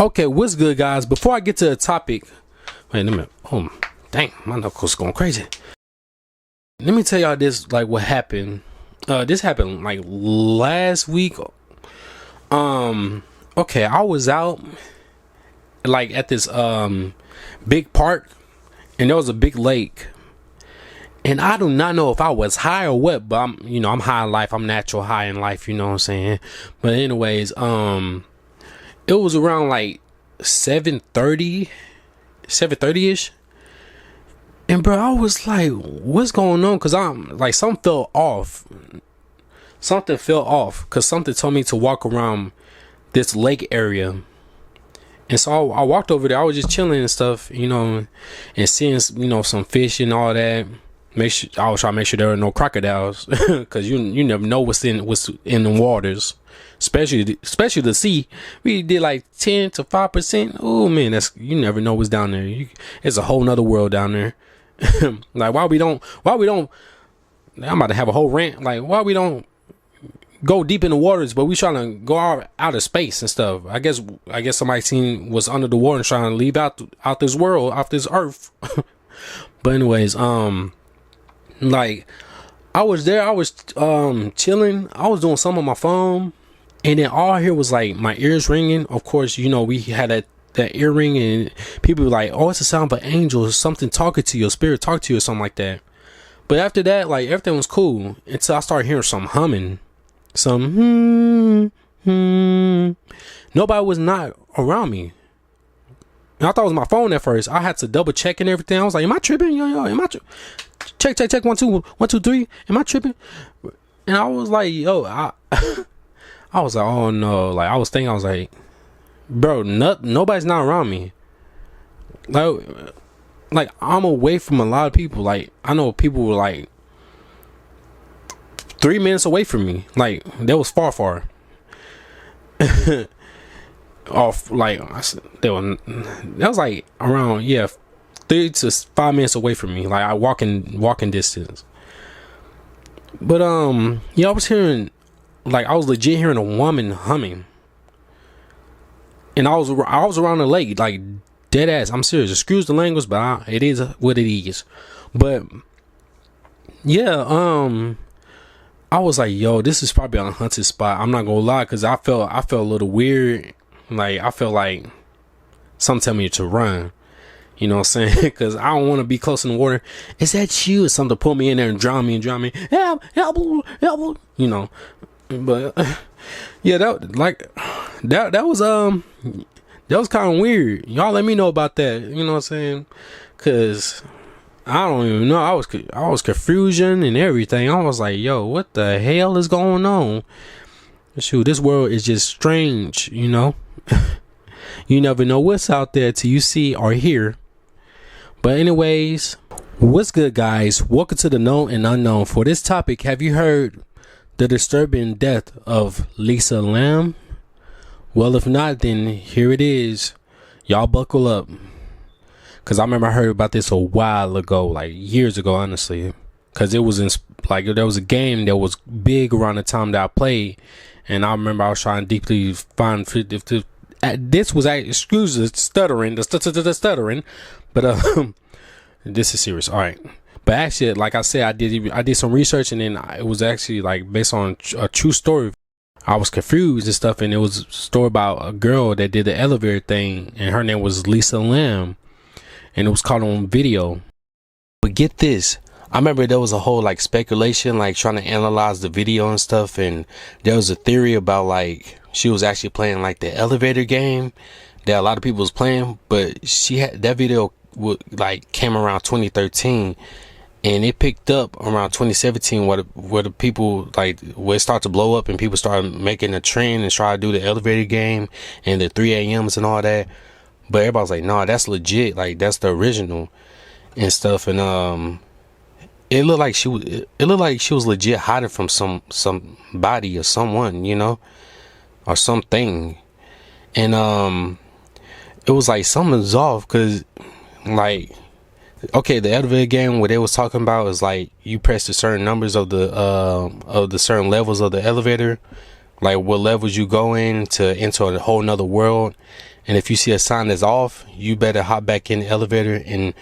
Okay, what's good, guys? Before I get to the topic, wait a minute. Oh, dang, my knuckles going crazy. Let me tell y'all this, like, what happened. This happened like last week. Okay, I was out like at this big park, and there was a big lake. And I do not know if I was high or what, but I'm high in life. I'm natural high in life, you know what I'm saying? But anyways, it was around like 7:30-ish. And bro, I was like, what's going on? Cause I'm like, something fell off. Something fell off. Cause something told me to walk around this lake area. And so I walked over there. I was just chilling and stuff, and seeing, some fish and all that. I was trying to make sure there were no crocodiles, cause you never know what's in the waters, especially the sea. We did like 10 to 5%. Oh man, you never know what's down there. It's a whole nother world down there. Like why we don't I'm about to have a whole rant. Like why we don't go deep in the waters, but we trying to go out of space and stuff. I guess somebody seen was under the water and trying to leave out this world, off this earth. But anyways, like I was there, I was chilling, I was doing something on my phone, and then all I hear was like my ears ringing. Of course, we had that earring, and people were like, oh, it's a sound of an angel or something talking to you, a spirit talk to you or something like that. But after that, like everything was cool until I started hearing some humming, some Nobody was not around me. And I thought it was my phone at first. I had to double check and everything. I was like, am I tripping? Yo, am I check 1 2 1 2 3? Am I tripping? And I was like, yo, I was like, oh no. Like I was like, bro, nobody's not around me. Like I'm away from a lot of people. Like I know people were like 3 minutes away from me. Like that was far. Off, like that was like around 3 to 5 minutes away from me. Like I walking distance. But I was hearing, like I was legit hearing a woman humming, and I was around the lake, like dead ass. I'm serious. Excuse the language, but it is what it is. But I was like, yo, this is probably on a haunted spot. I'm not gonna lie, cause I felt a little weird. Like I felt like something tell me to run. You know what I'm saying? Because I don't want to be close in the water. Is that you? Or something to pull me in there and drown me. Help. But yeah, that was kind of weird. Y'all let me know about that. You know what I'm saying? Because I don't even know. I was confusion and everything. I was like, yo, what the hell is going on? Shoot, this world is just strange, You never know what's out there till you see or hear. But anyways, what's good, guys? Welcome to the Knøwn and Unknown. For this topic, have you heard the disturbing death of Elisa Lamb? Well, if not, then here it is. Y'all buckle up, because I remember I heard about this a while ago, like years ago, honestly. Because it was there was a game that was big around the time that I played, and I remember I was trying to deeply find if this was, excuse the stuttering, but this is serious. All right, but actually, like I said, I did some research, and then it was actually like based on a true story. I was confused and stuff, and it was a story about a girl that did the elevator thing, and her name was Elisa Lamb, and it was caught on video. But get this, I remember there was a whole like speculation, like trying to analyze the video and stuff, and there was a theory about like she was actually playing like the elevator game that a lot of people was playing, but she had that video came around 2013, and it picked up around 2017 where the people where it started to blow up and people started making a trend and try to do the elevator game and the 3 a.m.s and all that. But everybody was like, nah, that's legit, like that's the original and stuff. And it looked like she was legit hiding from somebody or someone, or something. And it was like something's off, because like, okay, the elevator game, what they was talking about is like you press the certain numbers of the certain levels of the elevator, like what levels you go in to enter a whole nother world. And if you see a sign that's off, you better hop back in the elevator and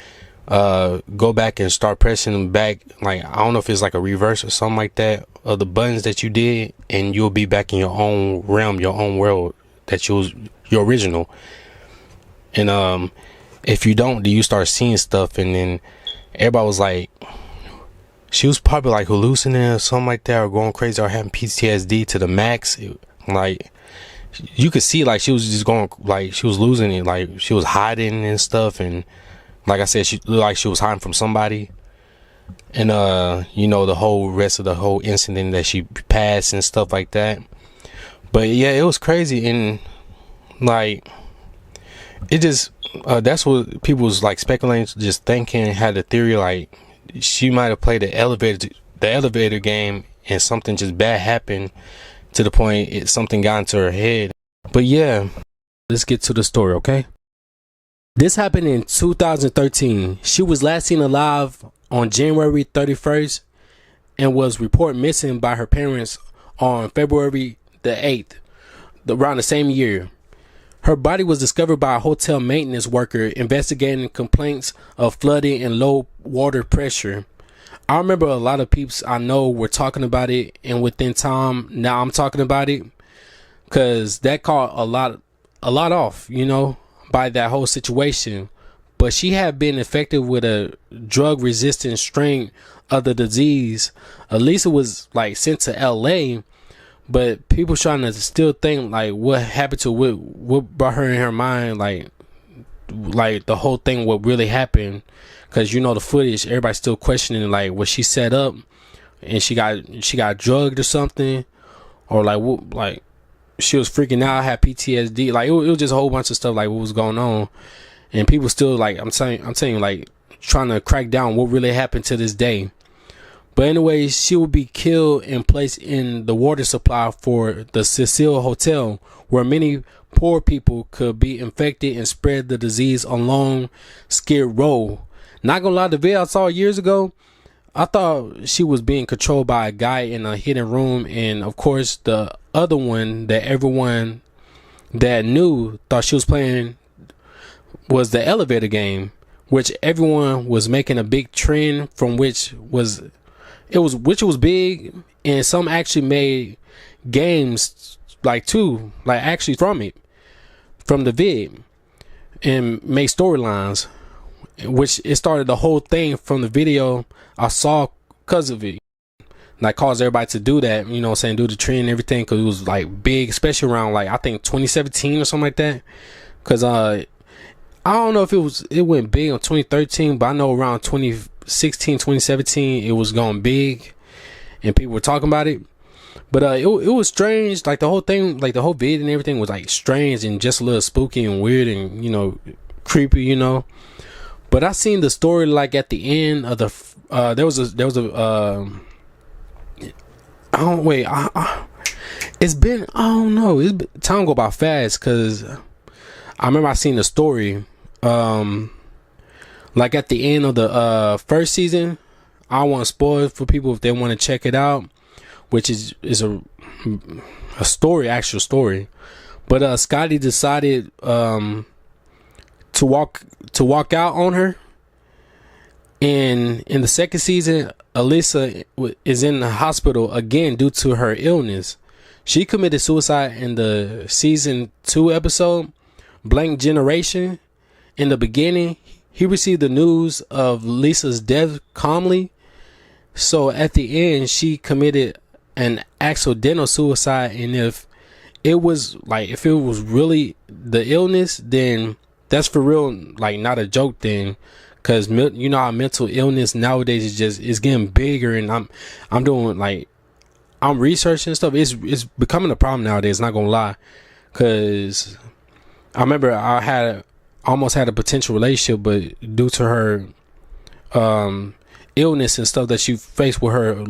go back and start pressing back, like I don't know if it's like a reverse or something like that, of the buttons that you did, and you'll be back in your own realm, your own world that you was your original. And if you don't, then you start seeing stuff, and then everybody was like, she was probably like hallucinating or something like that, or going crazy, or having PTSD to the max. Like you could see like she was just going, like she was losing it, like she was hiding and stuff. And like I said, she looked like she was hiding from somebody. And you know, the whole rest of the whole incident that she passed and stuff like that. But yeah, it was crazy. And like it just that's what people was like speculating, just thinking, had the theory like she might have played the elevator game, and something just bad happened to the point something got into her head. But yeah, let's get to the story, okay? This happened in 2013. She was last seen alive on January 31st and was reported missing by her parents on February the 8th, around the same year. Her body was discovered by a hotel maintenance worker investigating complaints of flooding and low water pressure. I remember a lot of peeps I know were talking about it, and within time now I'm talking about it, because that caught a lot off, you know, by that whole situation. But she had been infected with a drug resistant strain of the disease. Elisa was like sent to LA, but people trying to still think like what happened to what brought her in her mind, like the whole thing, what really happened. Because you know the footage, everybody's still questioning like, was she set up and she got drugged or something, or like what, like she was freaking out, had PTSD. Like it was just a whole bunch of stuff like what was going on. And people still like, I'm telling you, like trying to crack down what really happened to this day. But anyway, she will be killed and placed in the water supply for the Cecil Hotel, where many poor people could be infected and spread the disease along Skid Row. Not gonna lie, the video I saw years ago, I thought she was being controlled by a guy in a hidden room. And of course, the other one that everyone that knew thought she was playing was the elevator game, which everyone was making a big trend from, which was big, and some actually made games like too, like actually from the vid, and made storylines, which it started the whole thing from the video I saw because of it. Like caused everybody to do that, you know what I'm saying, do the trend and everything, because it was like big, especially around like I think 2017 or something like that. Because I don't know if it went big in 2013, but I know around 2016, 2017 it was going big and people were talking about it. But it was strange, like the whole thing, like the whole vid and everything was like strange and just a little spooky and weird and, you know, creepy, you know. But I seen the story like at the end of the there was a it's been, I don't know, time go by fast, because I remember I seen the story like at the end of the first season. I don't want to spoil it for people if they want to check it out, which is a story, actual story. But Scotty decided to walk out on her. And in the second season, Elisa is in the hospital again due to her illness. She committed suicide in the season 2 episode Blank Generation. In the beginning, he received the news of Lisa's death calmly. So at the end, she committed an accidental suicide. And if it was really the illness, then that's for real, like not a joke thing. Because you know how mental illness nowadays is getting bigger, and I'm doing like, I'm researching stuff. It's becoming a problem nowadays, not gonna lie. Because I remember I almost had a potential relationship, but due to her illness and stuff that she faced with her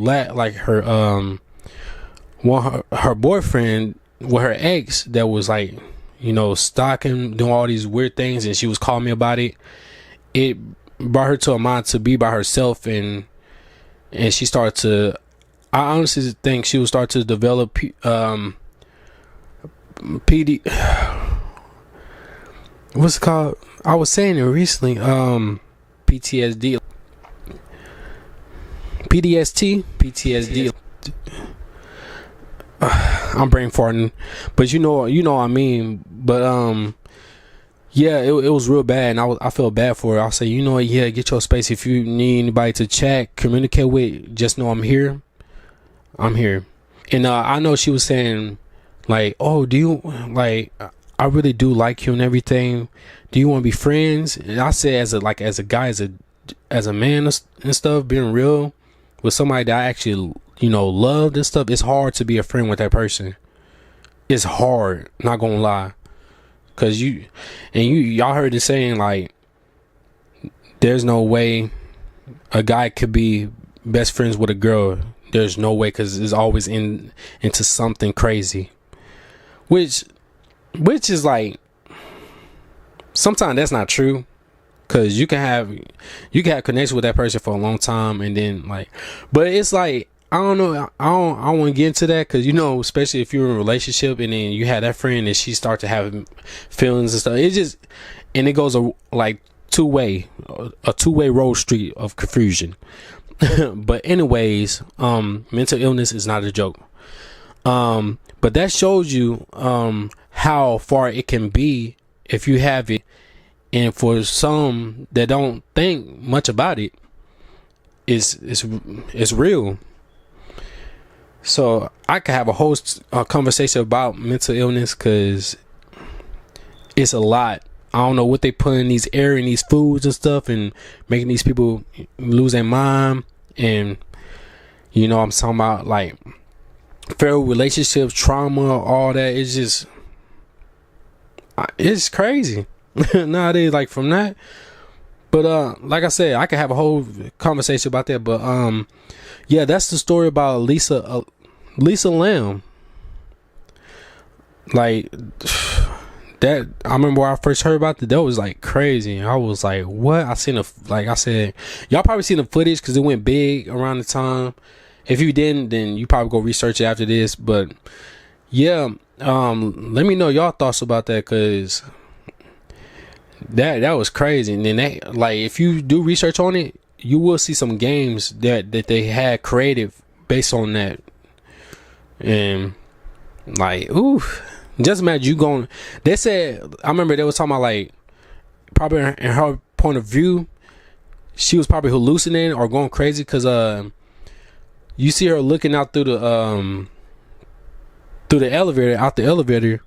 her boyfriend, with her ex, that was like, you know, stalking, doing all these weird things, and she was calling me about it. It brought her to a mind to be by herself, and she started to, I honestly think she would start to develop PD. What's it called? I was saying it recently. PTSD. PTSD. I'm brain farting, but you know what I mean. But yeah, it was real bad, and I felt bad for her. I'll say, you know what, yeah, get your space. If you need anybody to chat, communicate with, just know I'm here. And I know she was saying, like, oh, do you, like, I really do like you and everything. Do you want to be friends? And I said, as a guy, as a man and stuff, being real with somebody that I actually, loved and stuff, it's hard to be a friend with that person. It's hard, not gonna lie. Cause y'all heard the saying, like, there's no way a guy could be best friends with a girl. There's no way, cause it's always into something crazy. Which is like, sometimes that's not true. Cause you can have connection with that person for a long time, and then like, but it's like, I don't know. I don't want to get into that, because especially if you're in a relationship and then you have that friend and she starts to have feelings and stuff. It goes a two-way road street of confusion. But anyways, mental illness is not a joke. But that shows you how far it can be if you have it, and for some that don't think much about it, it's real. So I could have a whole conversation about mental illness, because it's a lot. I don't know what they put in these air and these foods and stuff, and making these people lose their mind. And I'm talking about like failed relationships, trauma, all that. It's crazy nowadays, like, from that. But like I said, I could have a whole conversation about that. But yeah, that's the story about Lisa Lamb. Like, that, I remember when I first heard about that was like crazy. I was like, what? Like I said, y'all probably seen the footage, because it went big around the time. If you didn't, then you probably go research it after this. But yeah, let me know y'all thoughts about that, because that was crazy. And then if you do research on it, you will see some games that they had created based on that. And like, ooh, just imagine you going. They said, I remember they was talking about, like, probably in her point of view, she was probably hallucinating or going crazy, because you see her looking out through the elevator.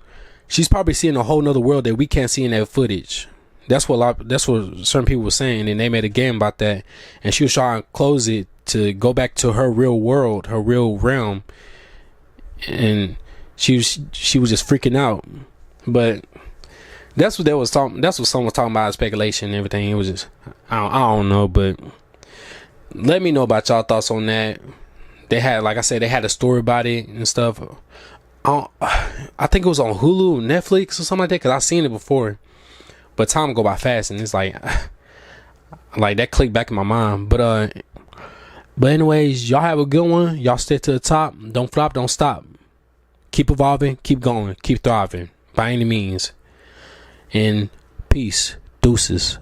She's probably seeing a whole nother world that we can't see in that footage. That's what certain people were saying, and they made a game about that. And she was trying to close it to go back to her real world, her real realm. And she was just freaking out. But that's what they was talking. That's what someone was talking about, speculation and everything. It was just, I don't know. But let me know about y'all thoughts on that. They had, like I said, they had a story about it and stuff. I think it was on Hulu, Netflix, or something like that, because I've seen it before. But time go by fast, and it's like that clicked back in my mind. But anyways, y'all have a good one. Y'all stay to the top. Don't flop, don't stop. Keep evolving, keep going, keep thriving by any means. And peace, deuces.